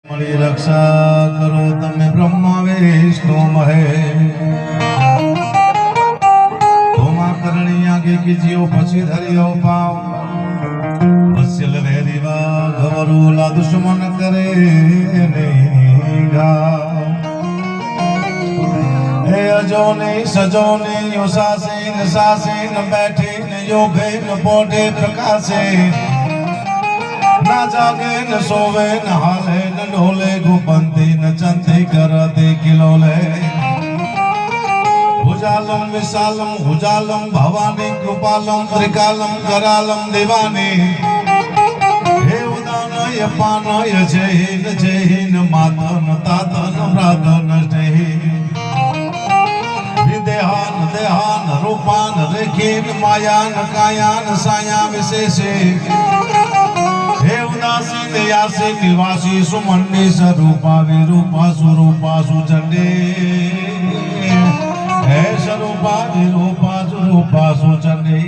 रक्षा करो तमे ब्रह्मा विष्णु महेश होमा करणी आगे कीजियो पछी धरियो पाव वत्सल वेदिवा घवरूला दुश्मन करे नहीं घाव हे अजोने सजोने उसासीन सासीन बैठे न योगे न पोटे प्रकाशे ना जागे न सोवे न हाले न ढोले गुपंती न चंती करते किलोले भुजालम विशालम भुजालम भवानी कृपालम त्रिकालम करालम दिवानी हे उदानय पानय जय न मातन तातन व्रातन जय विदेहान देहान रूपान रेखीन मायान कायान साया विशेषे हे उदासी दयासी निवासी सुमंडी स्वरूपा विरूपा स्वरूपा सुचंडे हे स्वरूपा विरूपा स्वरूपा सुचंडे